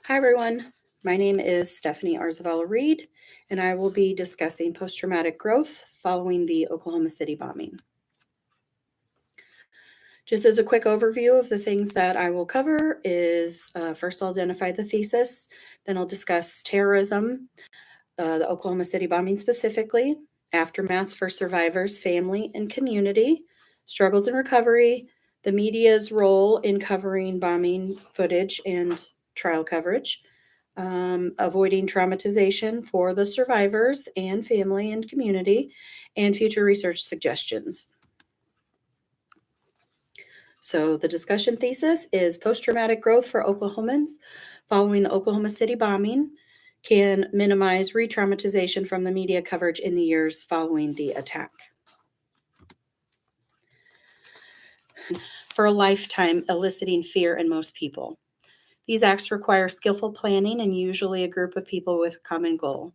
Hi, everyone. My name is Stephanie Arzavala Reed, and I will be discussing post traumatic growth following the Oklahoma City bombing. Just as a quick overview of the things that I will cover is first I'll identify the thesis, then I'll discuss terrorism, the Oklahoma City bombing specifically, aftermath for survivors, family, and community, struggles and recovery, the media's role in covering bombing footage and trial coverage, avoiding traumatization for the survivors and family and community, and future research suggestions. So, the discussion thesis is post traumatic growth for Oklahomans following the Oklahoma City bombing can minimize re traumatization from the media coverage in the years following the attack. For a lifetime, eliciting fear in most people. These acts require skillful planning and usually a group of people with a common goal.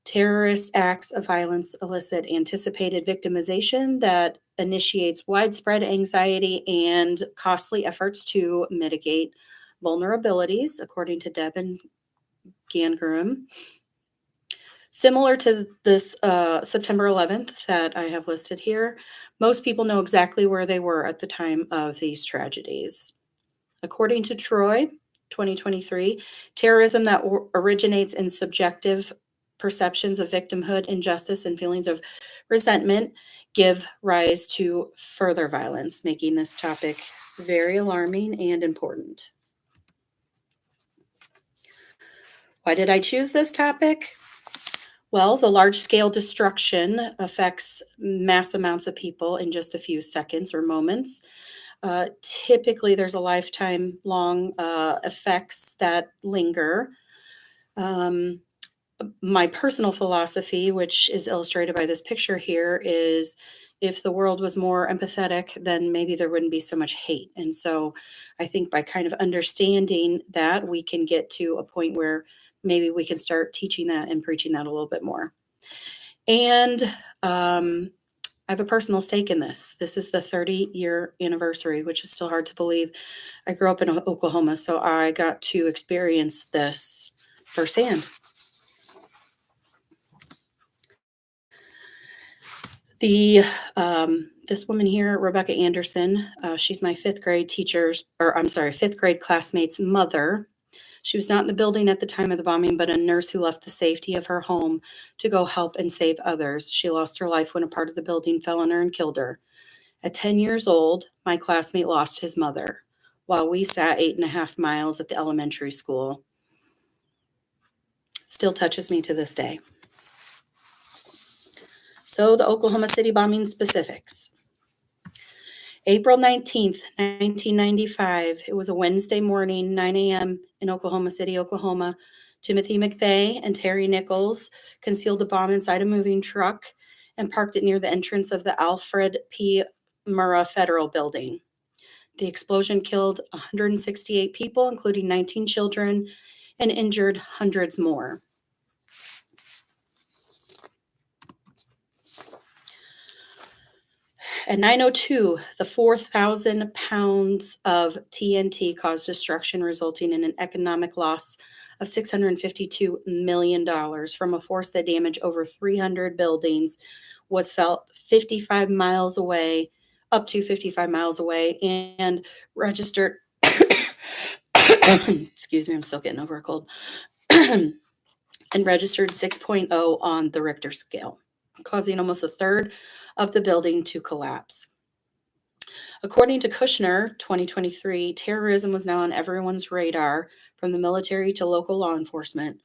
Terrorist acts of violence elicit anticipated victimization that initiates widespread anxiety and costly efforts to mitigate vulnerabilities, according to Deb and Gangarum. Similar to this September 11th that I have listed here, most people know exactly where they were at the time of these tragedies. According to Troy, 2023, terrorism that originates in subjective perceptions of victimhood, injustice, and feelings of resentment give rise to further violence, making this topic very alarming and important. Why did I choose this topic? Well, the large-scale destruction affects mass amounts of people in just a few seconds or moments. Typically, there's a lifetime long effects that linger. My personal philosophy, which is illustrated by this picture here, is if the world was more empathetic, then maybe there wouldn't be so much hate. And so I think by kind of understanding that, we can get to a point where maybe we can start teaching that and preaching that a little bit more. And I have a personal stake in this. This is the 30-year anniversary, which is still hard to believe. I grew up in Oklahoma, so I got to experience this firsthand. The this woman here, Rebecca Anderson, she's my fifth grade classmate's mother. She was not in the building at the time of the bombing, but a nurse who left the safety of her home to go help and save others. She lost her life when a part of the building fell on her and killed her. At 10 years old, my classmate lost his mother while we sat 8.5 miles at the elementary school. Still touches me to this day. So, the Oklahoma City bombing specifics. April 19th, 1995, it was a Wednesday morning, 9 a.m. in Oklahoma City, Oklahoma. Timothy McVeigh and Terry Nichols concealed a bomb inside a moving truck and parked it near the entrance of the Alfred P. Murrah Federal Building. The explosion killed 168 people, including 19 children, and injured hundreds more. At 9:02, the 4,000 pounds of TNT caused destruction, resulting in an economic loss of $652 million from a force that damaged over 300 buildings, was felt 55 miles away, up to 55 miles away, and registered, excuse me, I'm still getting over a cold, and registered 6.0 on the Richter scale, causing almost a third of the building to collapse. According to Kushner, 2023, terrorism was now on everyone's radar, from the military to local law enforcement.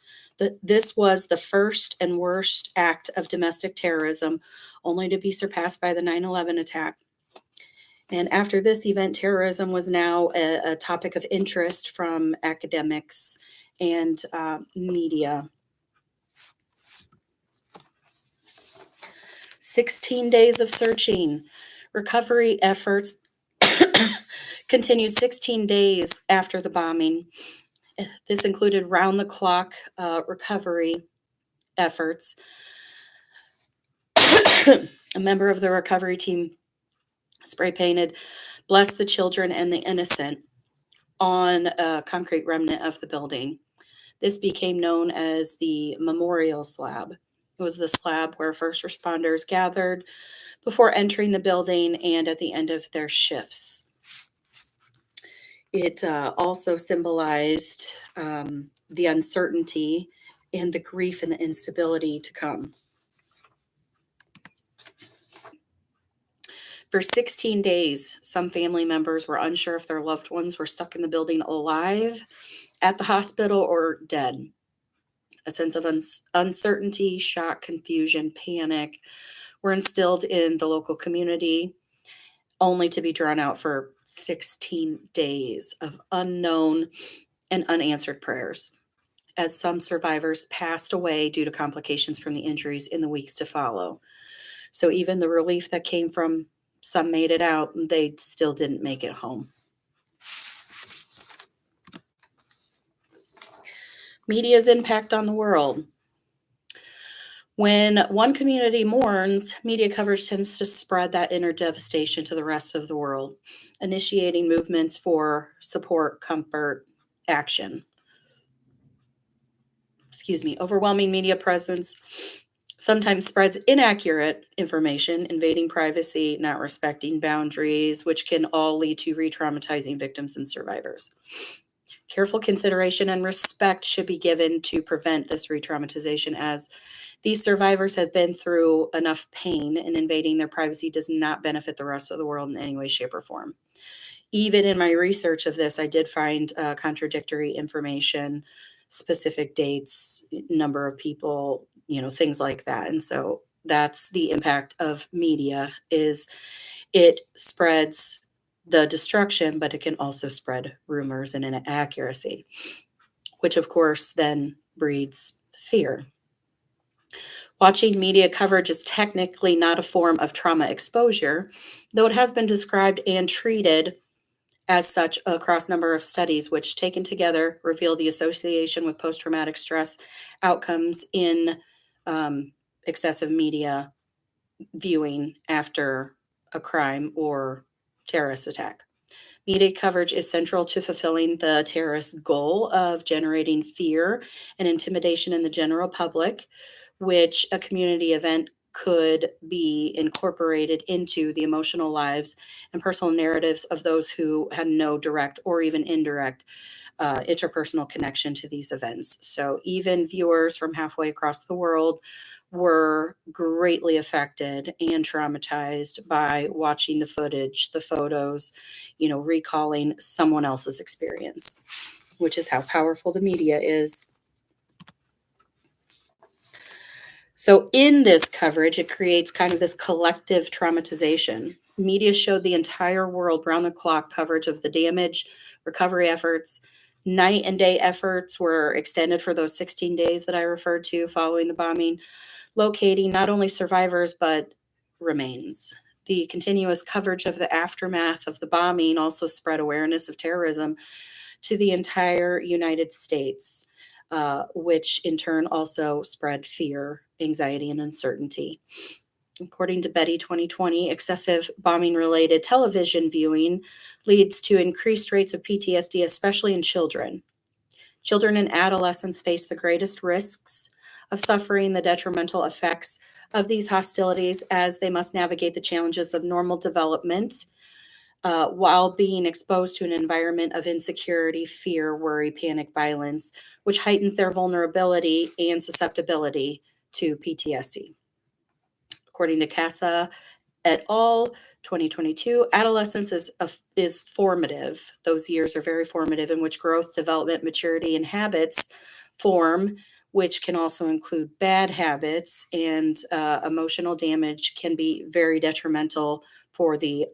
This was the first and worst act of domestic terrorism, only to be surpassed by the 9/11 attack. And after this event, terrorism was now a topic of interest from academics and media. 16 days of searching. Recovery efforts continued 16 days after the bombing. This included round-the-clock recovery efforts. A member of the recovery team spray painted, "Bless the children and the innocent." on a concrete remnant of the building. This became known as the memorial slab. It was the slab where first responders gathered before entering the building and at the end of their shifts. It also symbolized the uncertainty and the grief and the instability to come. For 16 days, some family members were unsure if their loved ones were stuck in the building alive, at the hospital, or dead. A sense of uncertainty, shock, confusion, panic were instilled in the local community, only to be drawn out for 16 days of unknown and unanswered prayers, as some survivors passed away due to complications from the injuries in the weeks to follow. So even the relief that came from some made it out, they still didn't make it home. Media's impact on the world. When one community mourns, media coverage tends to spread that inner devastation to the rest of the world, initiating movements for support, comfort, action. Overwhelming media presence sometimes spreads inaccurate information, invading privacy, not respecting boundaries, which can all lead to re-traumatizing victims and survivors. Careful consideration and respect should be given to prevent this re-traumatization, as these survivors have been through enough pain, and invading their privacy does not benefit the rest of the world in any way, shape, or form. Even in my research of this, I did find contradictory information, specific dates, number of people, things like that. And so that's the impact of media, is it spreads the destruction, but it can also spread rumors and inaccuracy, which of course then breeds fear. Watching media coverage is technically not a form of trauma exposure, though it has been described and treated as such across a number of studies, which taken together reveal the association with post-traumatic stress outcomes in excessive media viewing after a crime or terrorist attack. Media coverage is central to fulfilling the terrorist goal of generating fear and intimidation in the general public, which a community event could be incorporated into the emotional lives and personal narratives of those who had no direct or even indirect interpersonal connection to these events. So even viewers from halfway across the world were greatly affected and traumatized by watching the footage, the photos, recalling someone else's experience, which is how powerful the media is. So in this coverage, it creates kind of this collective traumatization. Media showed the entire world round-the-clock coverage of the damage, recovery efforts. Night and day efforts were extended for those 16 days that I referred to following the bombing, locating not only survivors but remains. The continuous coverage of the aftermath of the bombing also spread awareness of terrorism to the entire United States, which in turn also spread fear, anxiety, and uncertainty. According to Betty 2020, excessive bombing-related television viewing leads to increased rates of PTSD, especially in children. Children and adolescents face the greatest risks of suffering the detrimental effects of these hostilities, as they must navigate the challenges of normal development while being exposed to an environment of insecurity, fear, worry, panic, violence, which heightens their vulnerability and susceptibility to PTSD. According to Casa et al., 2022, adolescence is formative. Those years are very formative, in which growth, development, maturity, and habits form, which can also include bad habits, and emotional damage can be very detrimental for the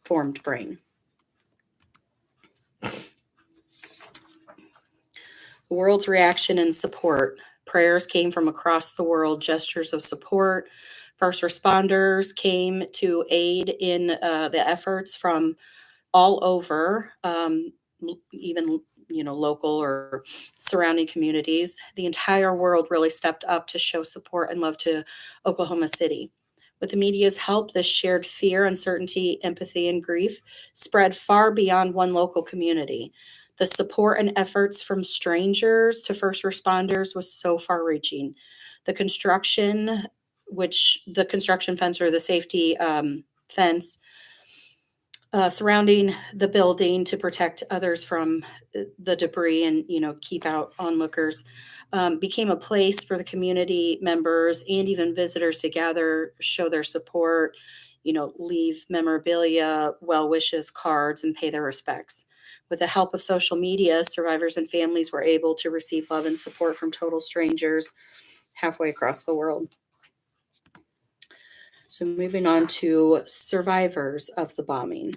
formed brain. The world's reaction and support. Prayers came from across the world, gestures of support. First responders came to aid in the efforts from all over, even local or surrounding communities. The entire world really stepped up to show support and love to Oklahoma City. With the media's help, this shared fear, uncertainty, empathy, and grief spread far beyond one local community. The support and efforts from strangers to first responders was so far reaching. The construction, which the construction fence or the safety fence surrounding the building to protect others from the debris and keep out onlookers, became a place for the community members and even visitors to gather, show their support, leave memorabilia, well wishes, cards, and pay their respects. With the help of social media, survivors and families were able to receive love and support from total strangers halfway across the world. So moving on to survivors of the bombing.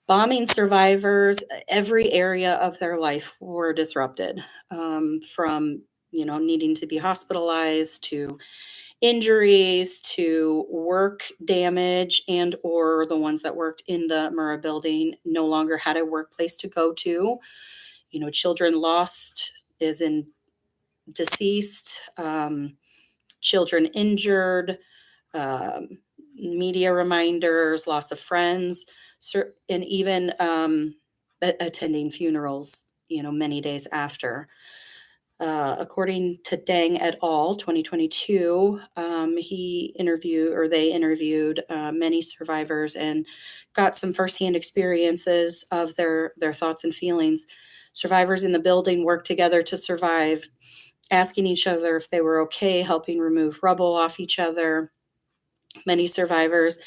Bombing survivors, every area of their life were disrupted, from needing to be hospitalized to injuries to work damage, and or the ones that worked in the Murrah building no longer had a workplace to go to. Children lost as in deceased, children injured, media reminders, loss of friends, and even attending funerals, many days after. According to Deng et al., 2022, they interviewed many survivors and got some firsthand experiences of their thoughts and feelings. Survivors in the building worked together to survive, asking each other if they were okay, helping remove rubble off each other. Many survivors,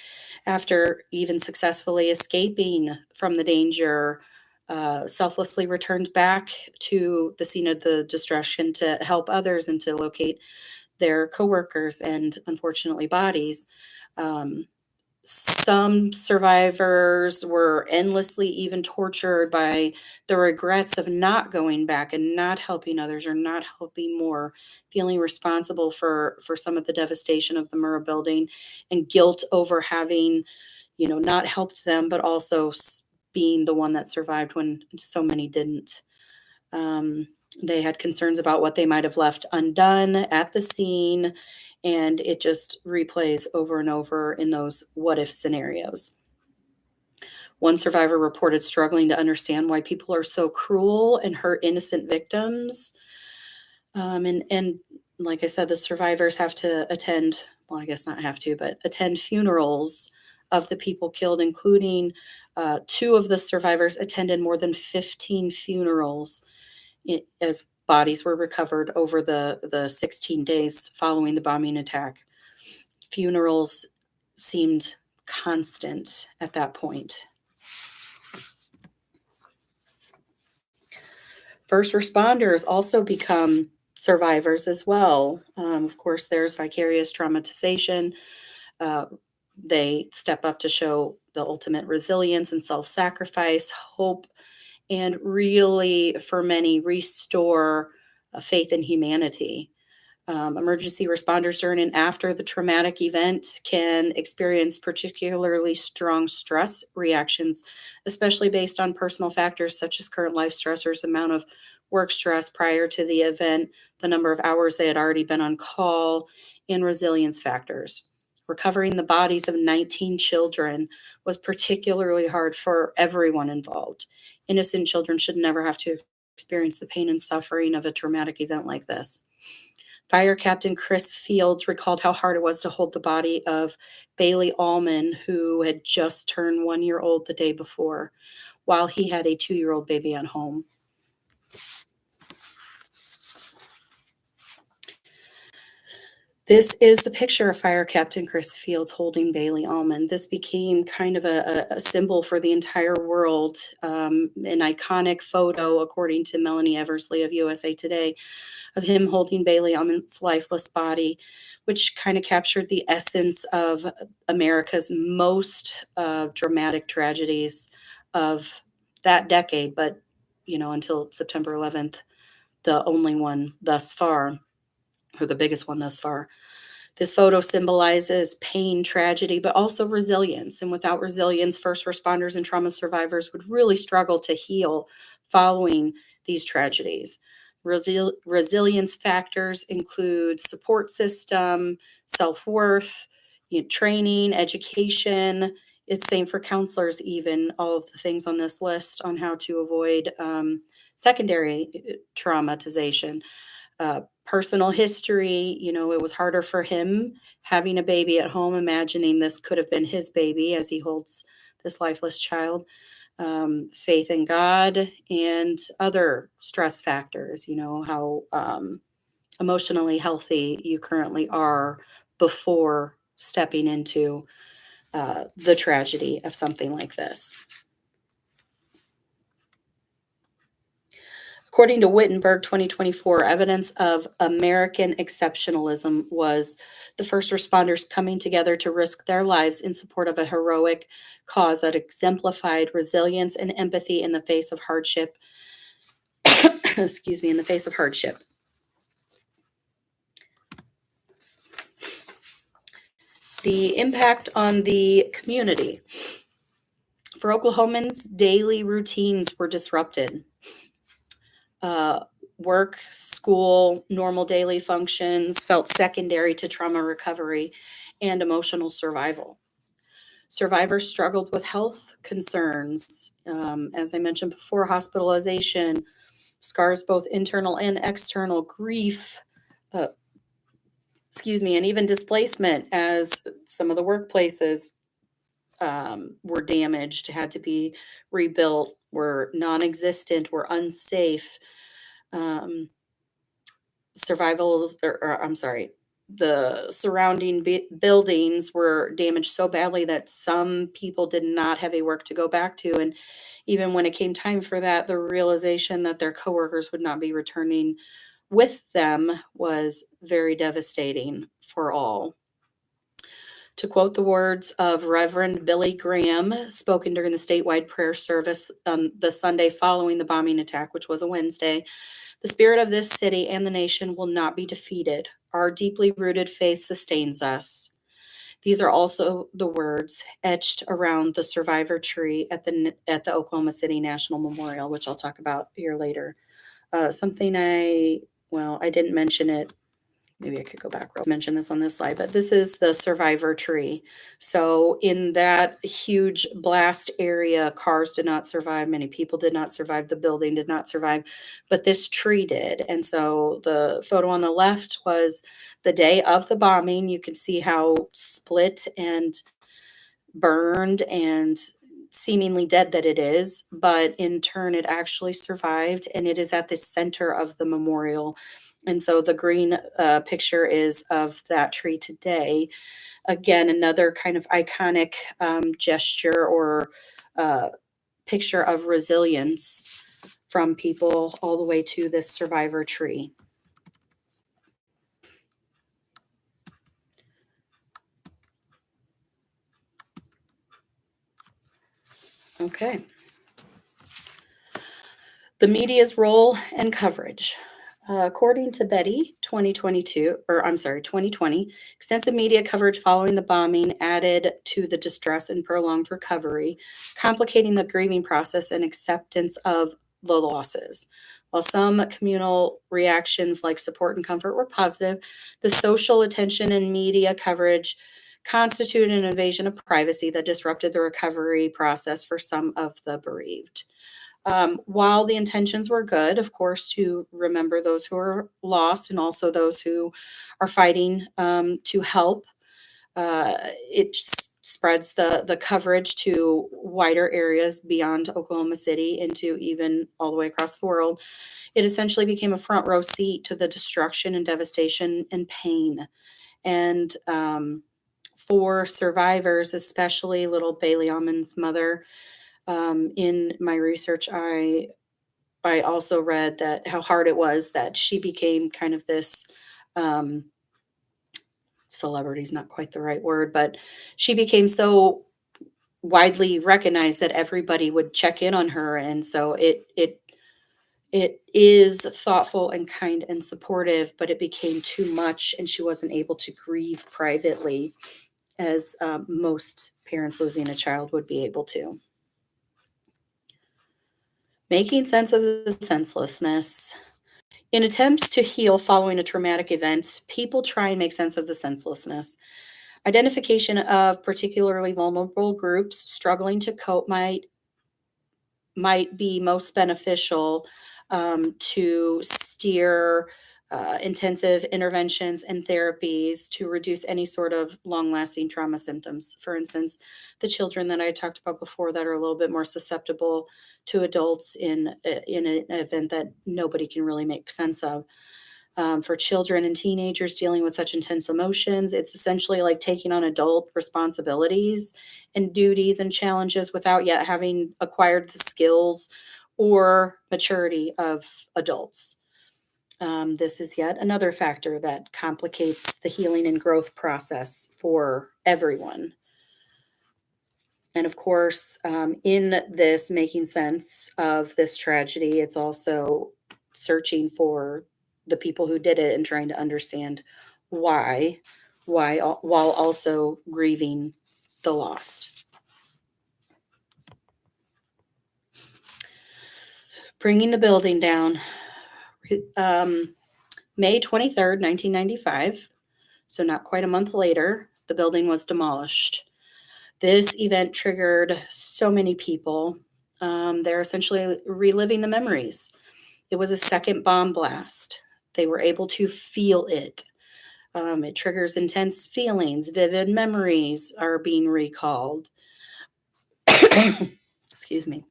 after even successfully escaping from the danger, selflessly returned back to the scene of the destruction to help others and to locate their coworkers and, unfortunately, bodies. Some survivors were endlessly even tortured by the regrets of not going back and not helping others or not helping more, feeling responsible for some of the devastation of the Murrah building and guilt over having, not helped them, but also being the one that survived when so many didn't. They had concerns about what they might have left undone at the scene, and it just replays over and over in those what if scenarios. One survivor reported struggling to understand why people are so cruel and hurt innocent victims. And like I said, the survivors have to attend, well, I guess not have to, but attend funerals of the people killed, including two of the survivors attended more than 15 funerals as bodies were recovered over the 16 days following the bombing attack. Funerals seemed constant at that point. First responders also become survivors as well. Of course, there's vicarious traumatization. They step up to show the ultimate resilience and self-sacrifice, hope, and really, for many, restore faith in humanity. Emergency responders during and after the traumatic event can experience particularly strong stress reactions, especially based on personal factors such as current life stressors, amount of work stress prior to the event, the number of hours they had already been on call, and resilience factors. Recovering the bodies of 19 children was particularly hard for everyone involved. Innocent children should never have to experience the pain and suffering of a traumatic event like this. Fire Captain Chris Fields recalled how hard it was to hold the body of Bailey Allman, who had just turned 1 year old the day before, while he had a 2-year-old baby at home. This is the picture of Fire Captain Chris Fields holding Bailey Allman. This became kind of a symbol for the entire world, an iconic photo, according to Melanie Eversley of USA Today, of him holding Bailey Allman's lifeless body, which kind of captured the essence of America's most dramatic tragedies of that decade, but, until September 11th, the only one thus far, or the biggest one thus far. This photo symbolizes pain, tragedy, but also resilience. And without resilience, first responders and trauma survivors would really struggle to heal following these tragedies. Resilience factors include support system, self-worth, training, education. It's same for counselors, even all of the things on this list on how to avoid secondary traumatization. Personal history, it was harder for him having a baby at home, imagining this could have been his baby as he holds this lifeless child. Faith in God and other stress factors, how emotionally healthy you currently are before stepping into the tragedy of something like this. According to Wittenberg 2024, evidence of American exceptionalism was the first responders coming together to risk their lives in support of a heroic cause that exemplified resilience and empathy in the face of hardship. Excuse me, in the face of hardship. The impact on the community. For Oklahomans, daily routines were disrupted. Work, school, normal daily functions felt secondary to trauma recovery and emotional survival. Survivors struggled with health concerns. As I mentioned before, hospitalization, scars both internal and external, grief, and even displacement, as some of the workplaces were damaged, had to be rebuilt, were non-existent, were unsafe. The surrounding buildings were damaged so badly that some people did not have a work to go back to. And even when it came time for that, the realization that their coworkers would not be returning with them was very devastating for all. To quote the words of Reverend Billy Graham, spoken during the statewide prayer service on the Sunday following the bombing attack, which was a Wednesday, the spirit of this city and the nation will not be defeated. Our deeply rooted faith sustains us. These are also the words etched around the survivor tree at the Oklahoma City National Memorial, which I'll talk about here later. I didn't mention it. Maybe I could go back. I'll mention this on this slide, but this is the survivor tree. So in that huge blast area, cars did not survive. Many people did not survive. The building did not survive, but this tree did. And so the photo on the left was the day of the bombing. You can see how split and burned and seemingly dead that it is, but in turn, it actually survived, and it is at the center of the memorial. And so the green picture is of that tree today. Again, another kind of iconic gesture or picture of resilience from people all the way to this survivor tree. Okay. The media's role and coverage. According to Betty, 2020, extensive media coverage following the bombing added to the distress and prolonged recovery, complicating the grieving process and acceptance of the losses. While some communal reactions like support and comfort were positive, the social attention and media coverage constituted an invasion of privacy that disrupted the recovery process for some of the bereaved. While the intentions were good, of course, to remember those who are lost and also those who are fighting to help, it spreads the coverage to wider areas beyond Oklahoma City into even all the way across the world. It essentially became a front row seat to the destruction and devastation and pain. And for survivors, especially little Bailey Almond's mother, in my research, I also read that how hard it was that she became kind of this celebrity is not quite the right word, but she became so widely recognized that everybody would check in on her, and so it is thoughtful and kind and supportive, but it became too much, and she wasn't able to grieve privately as most parents losing a child would be able to. Making sense of the senselessness. In attempts to heal following a traumatic event, people try and make sense of the senselessness. Identification of particularly vulnerable groups struggling to cope might be most beneficial to steer intensive interventions and therapies to reduce any sort of long lasting trauma symptoms. For instance, the children that I talked about before that are a little bit more susceptible to adults in an event that nobody can really make sense of. For children and teenagers dealing with such intense emotions, it's essentially like taking on adult responsibilities and duties and challenges without yet having acquired the skills or maturity of adults. This is yet another factor that complicates the healing and growth process for everyone. And of course, in this making sense of this tragedy, it's also searching for the people who did it and trying to understand why, while also grieving the lost. Bringing the building down. May 23rd, 1995, so not quite a month later, the building was demolished. This event triggered so many people. They're essentially reliving the memories. It was a second bomb blast. They were able to feel it. It triggers intense feelings. Vivid memories are being recalled. Excuse me.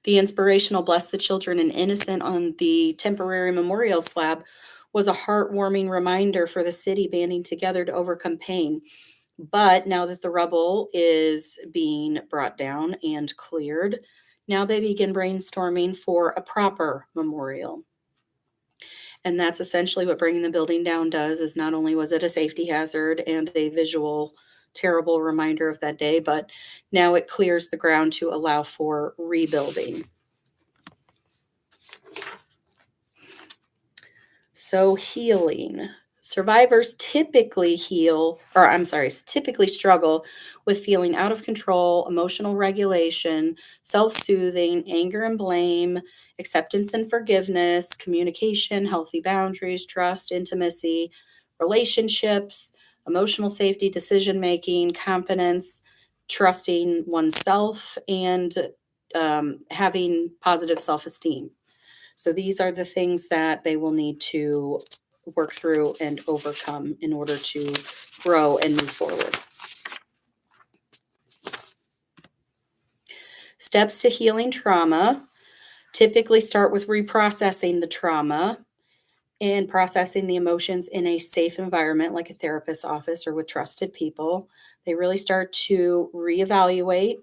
The inspirational Bless the Children and Innocent on the temporary memorial slab was a heartwarming reminder for the city banding together to overcome pain. But now that the rubble is being brought down and cleared, now they begin brainstorming for a proper memorial. And that's essentially what bringing the building down does. Is not only was it a safety hazard and a visual terrible reminder of that day, but now it clears the ground to allow for rebuilding. So healing. Survivors typically typically struggle with feeling out of control, emotional regulation, self-soothing, anger and blame, acceptance and forgiveness, communication, healthy boundaries, trust, intimacy, relationships, emotional safety, decision-making, confidence, trusting oneself, and having positive self-esteem. So these are the things that they will need to work through and overcome in order to grow and move forward. Steps to healing trauma typically start with reprocessing the trauma and processing the emotions in a safe environment like a therapist's office or with trusted people. They really start to reevaluate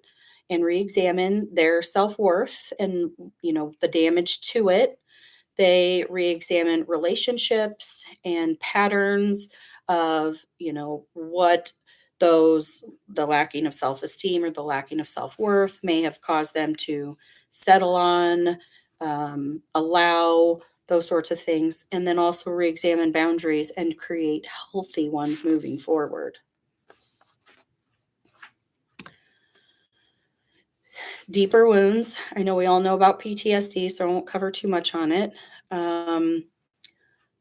and re-examine their self-worth and, the damage to it. They re-examine relationships and patterns of, what the lacking of self-esteem or the lacking of self-worth may have caused them to settle on, allow those sorts of things, and then also re-examine boundaries and create healthy ones moving forward. Deeper wounds. I know we all know about PTSD, so I won't cover too much on it.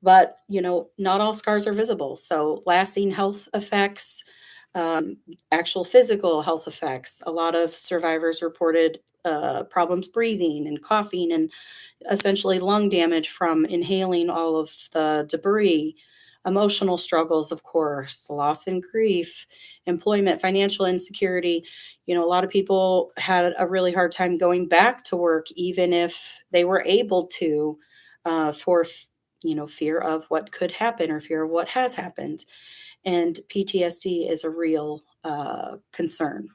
But, not all scars are visible. So lasting health effects, actual physical health effects. A lot of survivors reported problems breathing and coughing and essentially lung damage from inhaling all of the debris. Emotional struggles, of course, loss and grief, employment, financial insecurity. A lot of people had a really hard time going back to work, even if they were able to, for fear of what could happen or fear of what has happened. And PTSD is a real concern.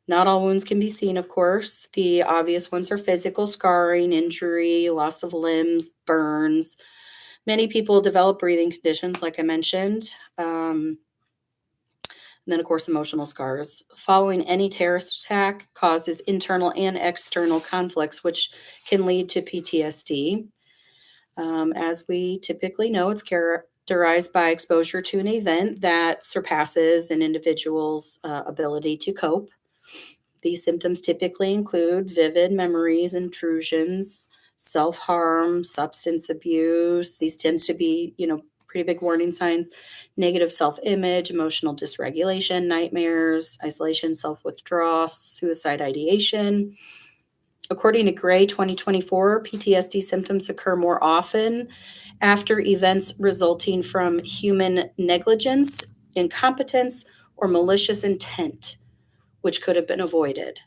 Not all wounds can be seen, of course. The obvious ones are physical scarring, injury, loss of limbs, burns. Many people develop breathing conditions, like I mentioned. And then, of course, emotional scars. Following any terrorist attack causes internal and external conflicts, which can lead to PTSD. As we typically know, it's characterized by exposure to an event that surpasses an individual's ability to cope. These symptoms typically include vivid memories, intrusions, self-harm, substance abuse. These tends to be, pretty big warning signs. Negative self-image, emotional dysregulation, nightmares, isolation, self-withdrawal, suicide ideation. According to Gray 2024, PTSD symptoms occur more often after events resulting from human negligence, incompetence, or malicious intent, which could have been avoided.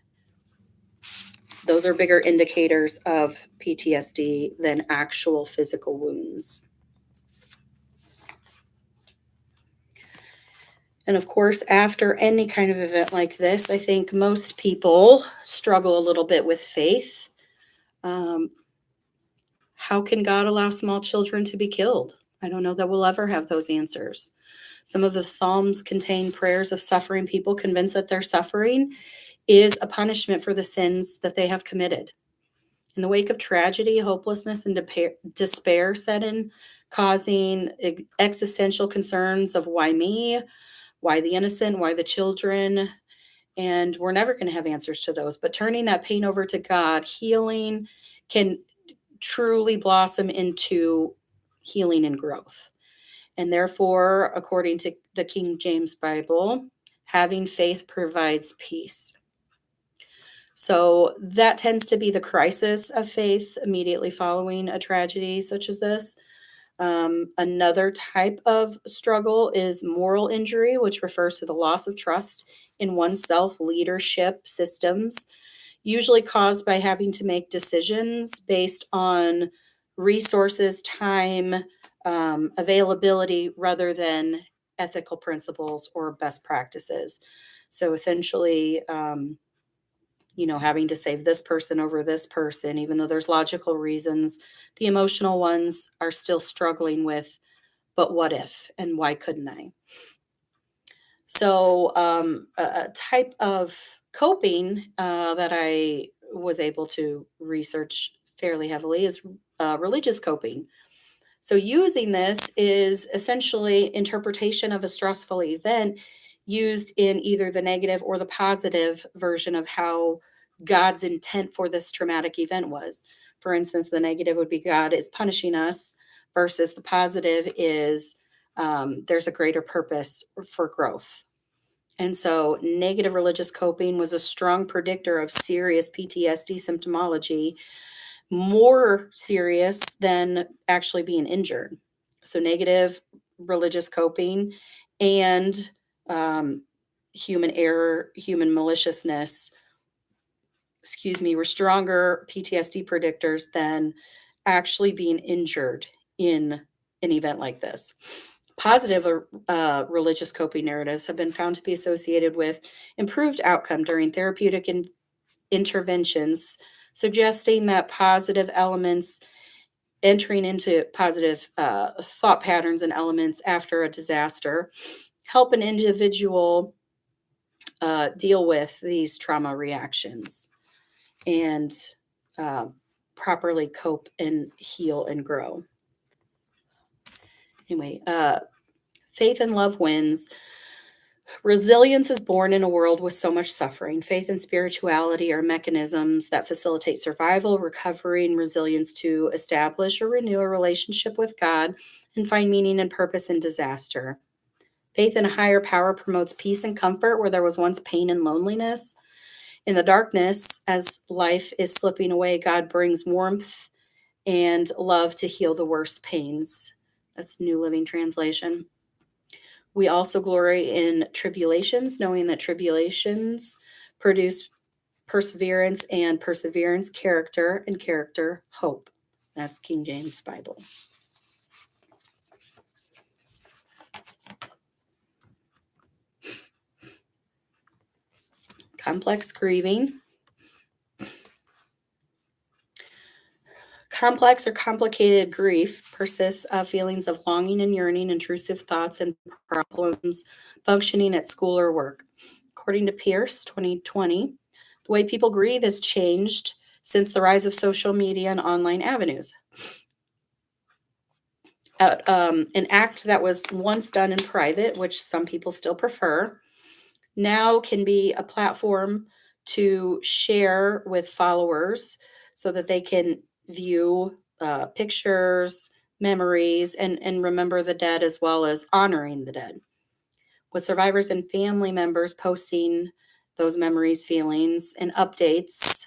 Those are bigger indicators of PTSD than actual physical wounds. And of course, after any kind of event like this, I think most people struggle a little bit with faith. How can God allow small children to be killed? I don't know that we'll ever have those answers. Some of the Psalms contain prayers of suffering people convinced that their suffering is a punishment for the sins that they have committed. In the wake of tragedy, hopelessness and despair set in, causing existential concerns of why me, why the innocent, why the children, and we're never going to have answers to those. But turning that pain over to God, healing can truly blossom into healing and growth. And therefore, according to the King James Bible, having faith provides peace. So that tends to be the crisis of faith immediately following a tragedy such as this. Another type of struggle is moral injury, which refers to the loss of trust in oneself, leadership systems, usually caused by having to make decisions based on resources, time, availability, rather than ethical principles or best practices. So essentially, having to save this person over this person, even though there's logical reasons, the emotional ones are still struggling with, but what if, and why couldn't I? So a type of coping that I was able to research fairly heavily is religious coping. So using this is essentially interpretation of a stressful event used in either the negative or the positive version of how God's intent for this traumatic event was. For instance, the negative would be God is punishing us, versus the positive is there's a greater purpose for growth. And so negative religious coping was a strong predictor of serious PTSD symptomology, more serious than actually being injured. So negative religious coping and human error, human maliciousness, were stronger PTSD predictors than actually being injured in an event like this. Positive religious coping narratives have been found to be associated with improved outcome during therapeutic interventions, suggesting that positive elements entering into positive thought patterns and elements after a disaster help an individual deal with these trauma reactions and properly cope and heal and grow. Anyway, faith and love wins. Resilience is born in a world with so much suffering. Faith and spirituality are mechanisms that facilitate survival, recovery, and resilience to establish or renew a relationship with God and find meaning and purpose in disaster. Faith in a higher power promotes peace and comfort where there was once pain and loneliness. In the darkness, as life is slipping away, God brings warmth and love to heal the worst pains. That's New Living Translation. We also glory in tribulations, knowing that tribulations produce perseverance, and perseverance, character, and character, hope. That's King James Bible. Complex grieving. Complex or complicated grief persists of feelings of longing and yearning, intrusive thoughts, and problems functioning at school or work. According to Pierce, 2020, the way people grieve has changed since the rise of social media and online avenues. An act that was once done in private, which some people still prefer, now can be a platform to share with followers so that they can view pictures, memories, and remember the dead, as well as honoring the dead. With survivors and family members posting those memories, feelings, and updates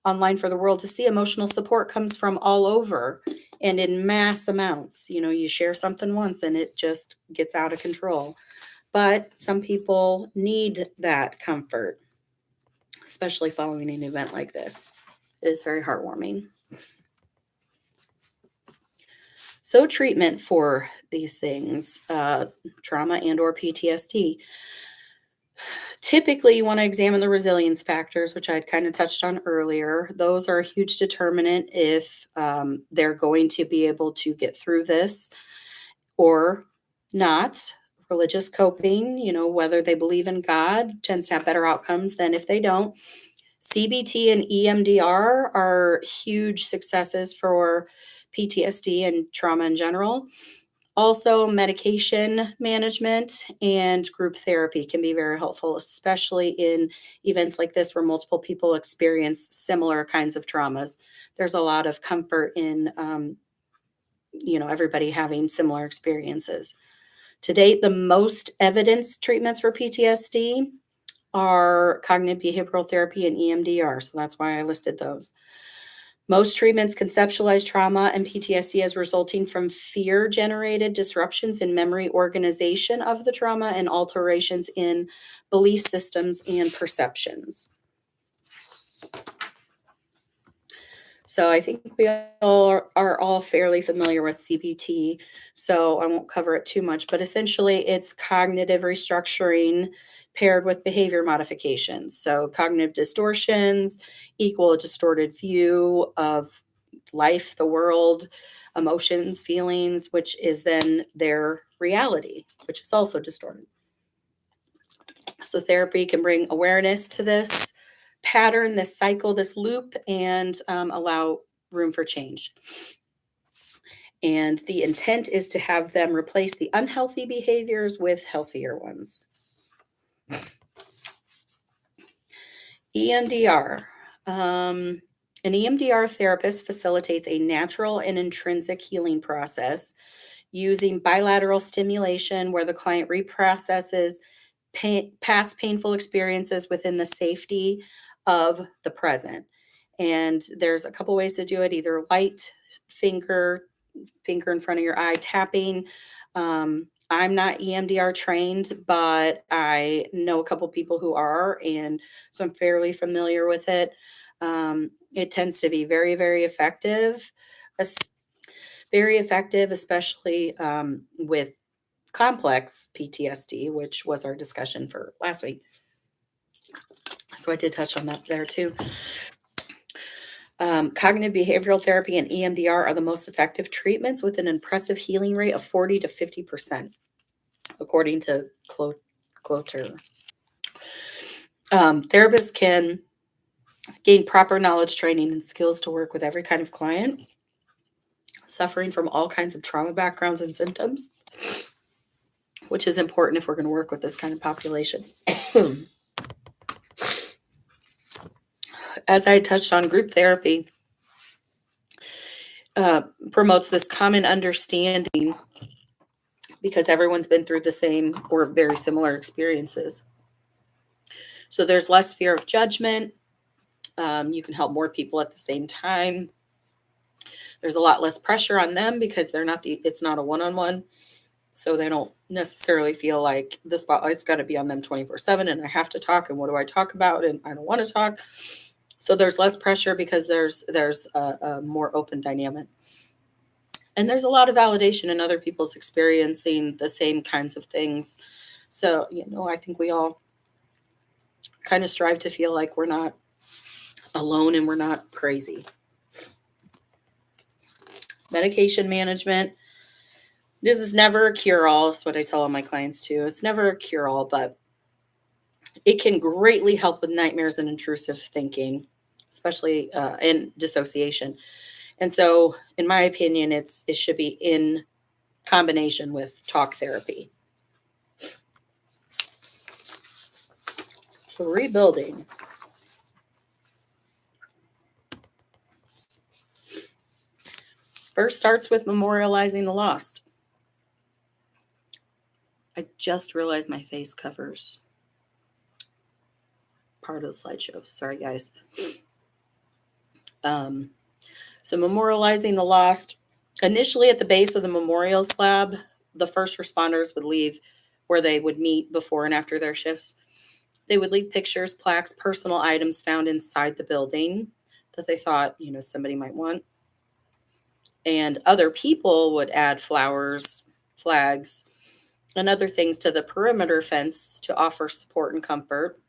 online for the world to see, emotional support comes from all over and in mass amounts. You share something once and it just gets out of control. But some people need that comfort, especially following an event like this. It is very heartwarming. So treatment for these things, trauma and or PTSD. Typically, you want to examine the resilience factors, which I'd kind of touched on earlier. Those are a huge determinant if they're going to be able to get through this or not. Religious coping, whether they believe in God, tends to have better outcomes than if they don't. CBT and EMDR are huge successes for PTSD and trauma in general. Also, medication management and group therapy can be very helpful, especially in events like this where multiple people experience similar kinds of traumas. There's a lot of comfort in, everybody having similar experiences. To date, the most evidenced treatments for PTSD are cognitive behavioral therapy and EMDR, so that's why I listed those. Most treatments conceptualize trauma and PTSD as resulting from fear-generated disruptions in memory organization of the trauma and alterations in belief systems and perceptions. So I think we all are all fairly familiar with CBT, so I won't cover it too much, but essentially it's cognitive restructuring paired with behavior modifications. So cognitive distortions equal a distorted view of life, the world, emotions, feelings, which is then their reality, which is also distorted. So therapy can bring awareness to this pattern, this cycle, this loop, and allow room for change. And the intent is to have them replace the unhealthy behaviors with healthier ones. EMDR. An EMDR therapist facilitates a natural and intrinsic healing process using bilateral stimulation where the client reprocesses past painful experiences within the safety of the present. And there's a couple ways to do it, either light finger in front of your eye tapping. I'm not EMDR trained, but I know a couple people who are, and so I'm fairly familiar with it. It tends to be very, very effective, especially with complex PTSD, which was our discussion for last week. So I did touch on that there too. Cognitive behavioral therapy and EMDR are the most effective treatments with an impressive healing rate of 40 to 50%, according to Clotter. Therapists can gain proper knowledge, training, and skills to work with every kind of client suffering from all kinds of trauma backgrounds and symptoms, which is important if we're going to work with this kind of population. As I touched on, group therapy promotes this common understanding because everyone's been through the same or very similar experiences. So there's less fear of judgment. You can help more people at the same time. There's a lot less pressure on them because it's not a one-on-one. So they don't necessarily feel like the spotlight's got to be on them 24/7 and I have to talk and what do I talk about and I don't want to talk. So there's less pressure because there's a more open dynamic. And there's a lot of validation in other people's experiencing the same kinds of things. So, I think we all kind of strive to feel like we're not alone and we're not crazy. Medication management. This is never a cure-all. That's what I tell all my clients too. It's never a cure-all, but it can greatly help with nightmares and intrusive thinking, especially in dissociation. And so, in my opinion, it should be in combination with talk therapy. So rebuilding. First starts with memorializing the lost. I just realized my face covers part of the slideshow. Sorry, guys. So memorializing the lost. Initially, at the base of the memorial slab, the first responders would leave where they would meet before and after their shifts. They would leave pictures, plaques, personal items found inside the building that they thought, somebody might want. And other people would add flowers, flags, and other things to the perimeter fence to offer support and comfort.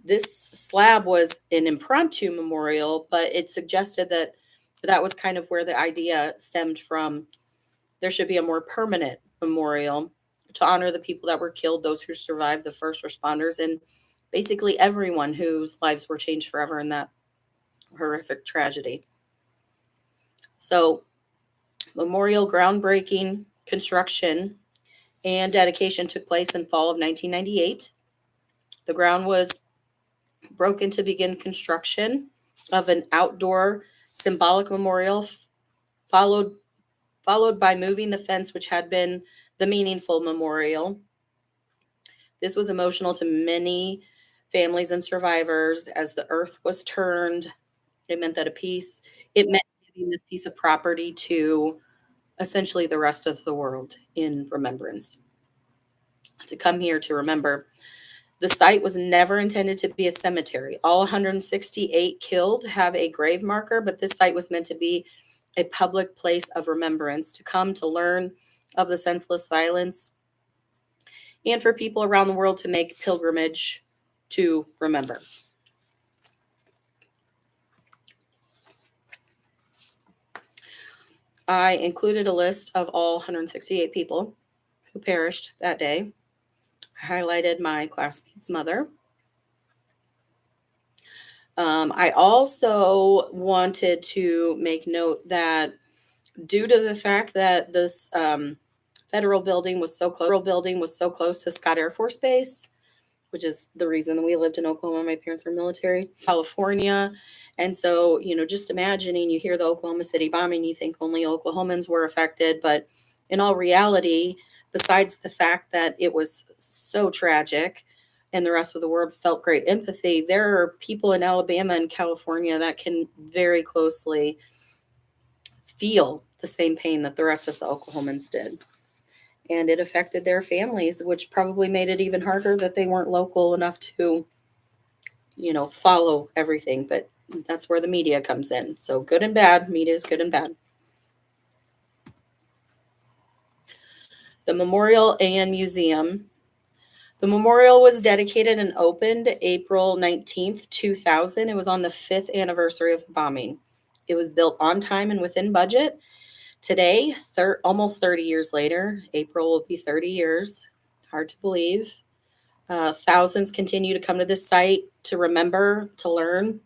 This slab was an impromptu memorial, but it suggested that was kind of where the idea stemmed from. There should be a more permanent memorial to honor the people that were killed, those who survived, the first responders, and basically everyone whose lives were changed forever in that horrific tragedy. So, memorial groundbreaking, construction, and dedication took place in fall of 1998. The ground was broken to begin construction of an outdoor symbolic memorial, followed by moving the fence, which had been the meaningful memorial. This was emotional to many families and survivors as the earth was turned. It meant giving this piece of property to essentially the rest of the world in remembrance. To come here to remember. The site was never intended to be a cemetery. All 168 killed have a grave marker, but this site was meant to be a public place of remembrance, to come to learn of the senseless violence, and for people around the world to make pilgrimage to remember. I included a list of all 168 people who perished that day. I highlighted my classmate's mother. I also wanted to make note that due to the fact that this federal building was so close to Scott Air Force Base, which is the reason that we lived in Oklahoma. My parents were military, California. And so, just imagining, you hear the Oklahoma City bombing, you think only Oklahomans were affected. But in all reality, besides the fact that it was so tragic and the rest of the world felt great empathy, there are people in Alabama and California that can very closely feel the same pain that the rest of the Oklahomans did. And it affected their families, which probably made it even harder that they weren't local enough to, follow everything. But that's where the media comes in. So good and bad. Media is good and bad. The memorial and museum. The memorial was dedicated and opened April 19th, 2000. It was on the 5th anniversary of the bombing. It was built on time and within budget. Today, almost 30 years later, April will be 30 years. Hard to believe. Thousands continue to come to this site to remember, to learn.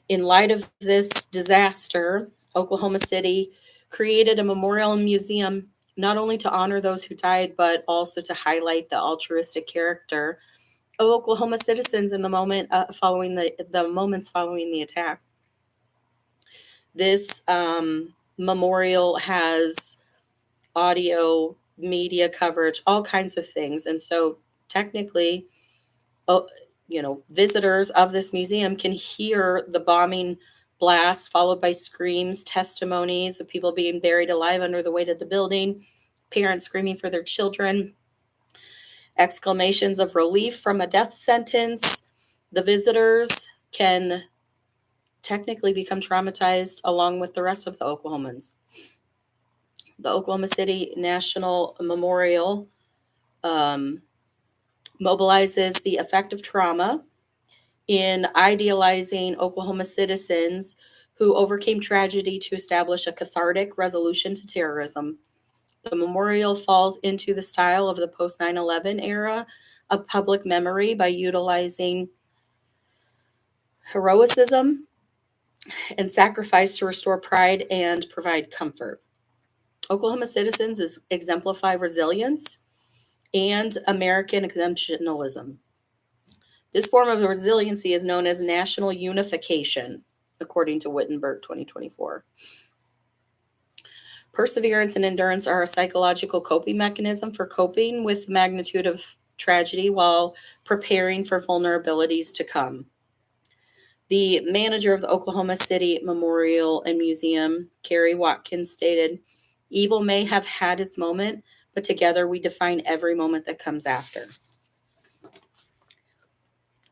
In light of this disaster, Oklahoma City created a memorial and museum, not only to honor those who died, but also to highlight the altruistic character of Oklahoma citizens in the moment following the moments following the attack. This memorial has audio, media coverage, all kinds of things. And so technically, visitors of this museum can hear the bombing blast followed by screams, testimonies of people being buried alive under the weight of the building, parents screaming for their children, exclamations of relief from a death sentence. The visitors can technically become traumatized along with the rest of the Oklahomans. The Oklahoma City National Memorial mobilizes the effect of trauma in idealizing Oklahoma citizens who overcame tragedy to establish a cathartic resolution to terrorism. The memorial falls into the style of the post 9/11 era of public memory by utilizing heroism and sacrifice to restore pride and provide comfort. Oklahoma citizens exemplify resilience and American exemptionalism. This form of resiliency is known as national unification. according to Wittenberg 2024. Perseverance and endurance are a psychological coping mechanism for coping with the magnitude of tragedy while preparing for vulnerabilities to come. The manager of the Oklahoma City Memorial and Museum, Carrie Watkins, stated, "Evil may have had its moment, but together we define every moment that comes after."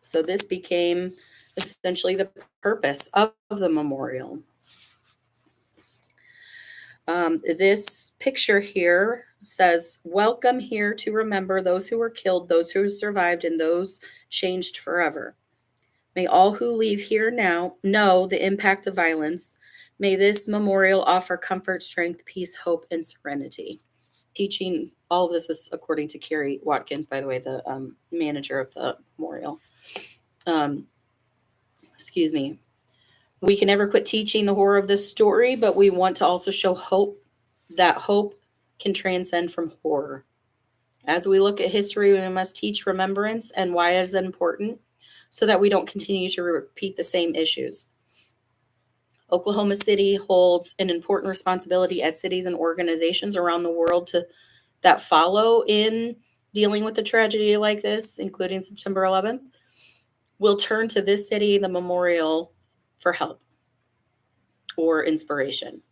So this became essentially the purpose of the memorial. This picture here says, "Welcome here to remember those who were killed, those who survived, and those changed forever. May all who leave here now know the impact of violence. May this memorial offer comfort, strength, peace, hope, and serenity." Teaching, all of this is according to Carrie Watkins, by the way, the manager of the memorial. Excuse me. "We can never quit teaching the horror of this story, but we want to also show hope, that hope can transcend from horror. As we look at history, we must teach remembrance and why it is important, so that we don't continue to repeat the same issues. Oklahoma City holds an important responsibility as cities and organizations around the world that follow in dealing with a tragedy like this, including September 11th. We'll turn to this city, the memorial, for help or inspiration.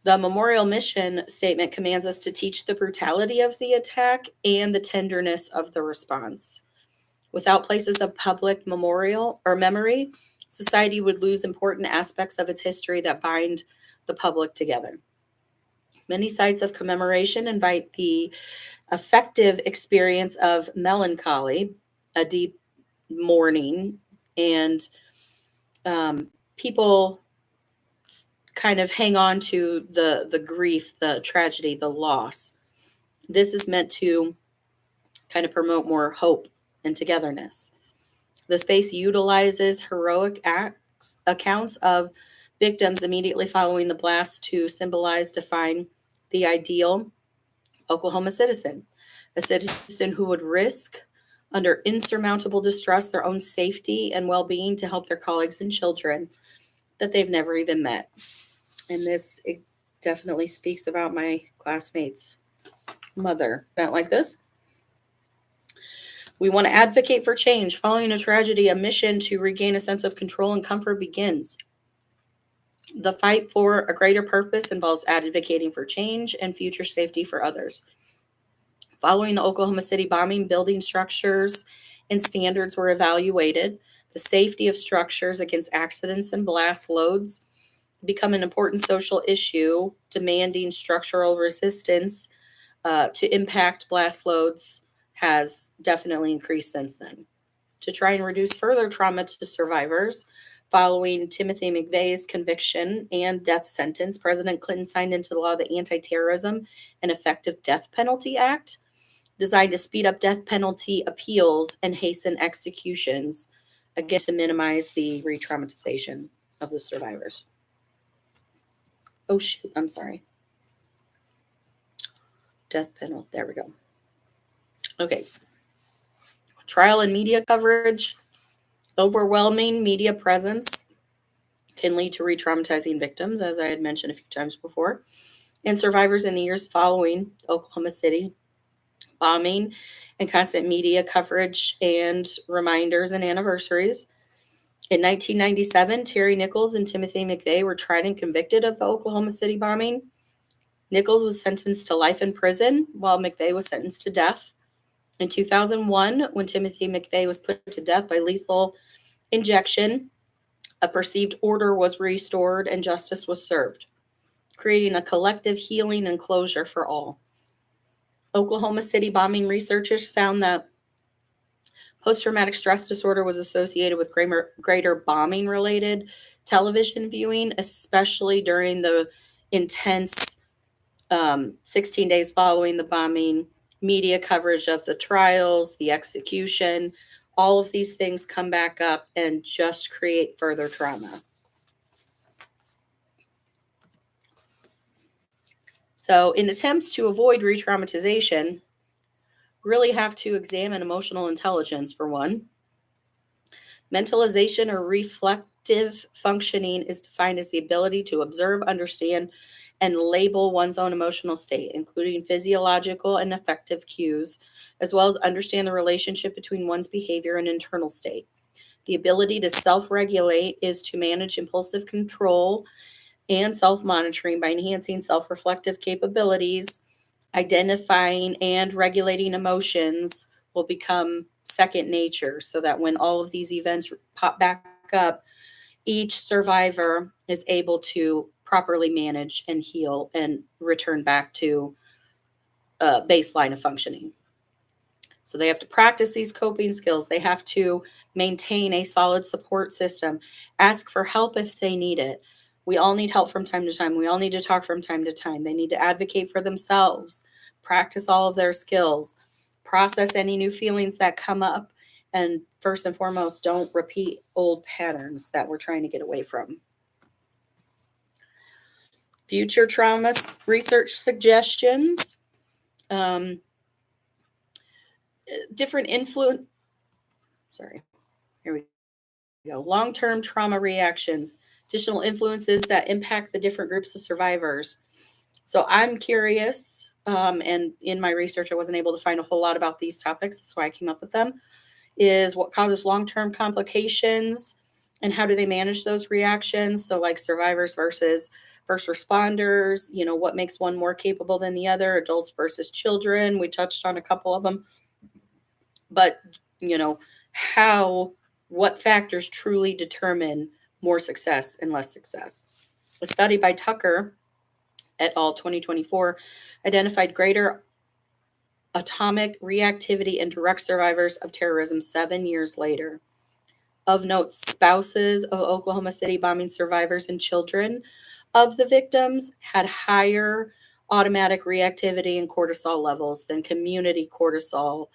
The memorial mission statement commands us to teach the brutality of the attack and the tenderness of the response. Without places of public memorial or memory, society would lose important aspects of its history that bind the public together. Many sites of commemoration invite the affective experience of melancholy, a deep mourning, and people kind of hang on to the grief, the tragedy, the loss. This is meant to kind of promote more hope and togetherness. The space utilizes heroic accounts of victims immediately following the blast to symbolize, define the ideal Oklahoma citizen, a citizen who would risk, under insurmountable distress, their own safety and well-being to help their colleagues and children that they've never even met." And this, it definitely speaks about my classmate's mother. Not like this. "We want to advocate for change. Following a tragedy, a mission to regain a sense of control and comfort begins. The fight for a greater purpose involves advocating for change and future safety for others. Following the Oklahoma City bombing, building structures and standards were evaluated. The safety of structures against accidents and blast loads become an important social issue, demanding structural resistance to impact blast loads has definitely increased since then. To try and reduce further trauma to survivors, following Timothy McVeigh's conviction and death sentence, President Clinton signed into law the Anti-Terrorism and Effective Death Penalty Act, designed to speed up death penalty appeals and hasten executions, again, to minimize the re-traumatization of the survivors. Oh, shoot, I'm sorry. Death penalty, there we go. Okay. Trial and media coverage. Overwhelming media presence can lead to re-traumatizing victims, as I had mentioned a few times before, and survivors in the years following Oklahoma City bombing, and constant media coverage and reminders and anniversaries. In 1997, Terry Nichols and Timothy McVeigh were tried and convicted of the Oklahoma City bombing. Nichols was sentenced to life in prison, while McVeigh was sentenced to death. In 2001, when Timothy McVeigh was put to death by lethal injection, a perceived order was restored and justice was served, creating a collective healing and closure for all. Oklahoma City bombing researchers found that post-traumatic stress disorder was associated with greater bombing-related television viewing, especially during the intense 16 days following the bombing, media coverage of the trials, the execution. All of these things come back up and just create further trauma. So in attempts to avoid re-traumatization, really have to examine emotional intelligence for one. Mentalization or Effective functioning is defined as the ability to observe, understand, and label one's own emotional state, including physiological and affective cues, as well as understand the relationship between one's behavior and internal state. The ability to self-regulate is to manage impulsive control and self-monitoring by enhancing self-reflective capabilities. Identifying and regulating emotions will become second nature, so that when all of these events pop back up, each survivor is able to properly manage and heal and return back to a baseline of functioning. So they have to practice these coping skills. They have to maintain a solid support system, ask for help if they need it. We all need help from time to time. We all need to talk from time to time. They need to advocate for themselves, practice all of their skills, process any new feelings that come up, and first and foremost, don't repeat old patterns that we're trying to get away from. Future trauma research suggestions. Different influence. Sorry, here we go. Long-term trauma reactions, additional influences that impact the different groups of survivors. So I'm curious, and in my research, I wasn't able to find a whole lot about these topics. That's why I came up with them. Is what causes long-term complications and how do they manage those reactions? So like survivors versus first responders, what makes one more capable than the other, adults versus children. We touched on a couple of them. But, what factors truly determine more success and less success? A study by Tucker et al. 2024 identified greater atomic reactivity in direct survivors of terrorism 7 years later. Of note, spouses of Oklahoma City bombing survivors and children of the victims had higher automatic reactivity and cortisol levels than community cortisol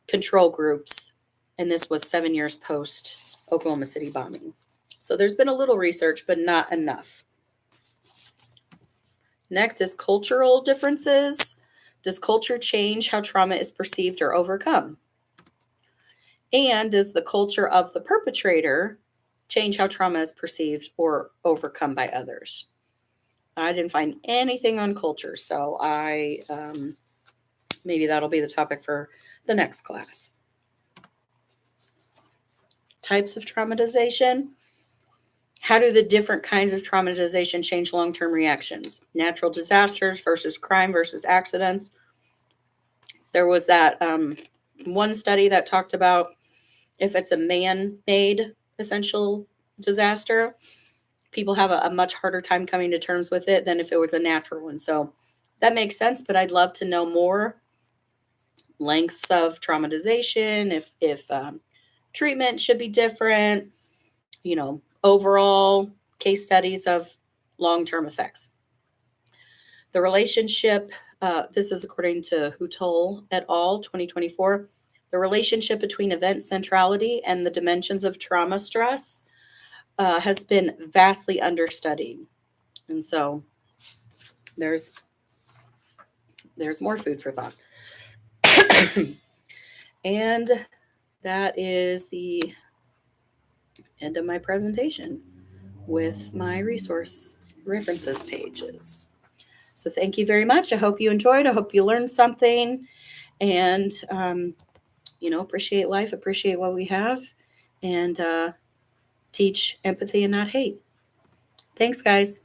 control groups. And this was 7 years post Oklahoma City bombing. So there's been a little research, but not enough. Next is cultural differences. Does culture change how trauma is perceived or overcome? And does the culture of the perpetrator change how trauma is perceived or overcome by others? I didn't find anything on culture, so maybe that'll be the topic for the next class. Types of traumatization. How do the different kinds of traumatization change long-term reactions? Natural disasters versus crime versus accidents. There was that one study that talked about if it's a man-made essential disaster, people have a much harder time coming to terms with it than if it was a natural one. So that makes sense, but I'd love to know more lengths of traumatization, if treatment should be different, overall case studies of long-term effects. The relationship, this is according to Hutol et al. 2024, the relationship between event centrality and the dimensions of trauma stress has been vastly understudied. And so there's more food for thought. And that is the end of my presentation with my resource references pages. So thank you very much. I hope you enjoyed. I hope you learned something, and appreciate life, appreciate what we have, and teach empathy and not hate. Thanks, guys.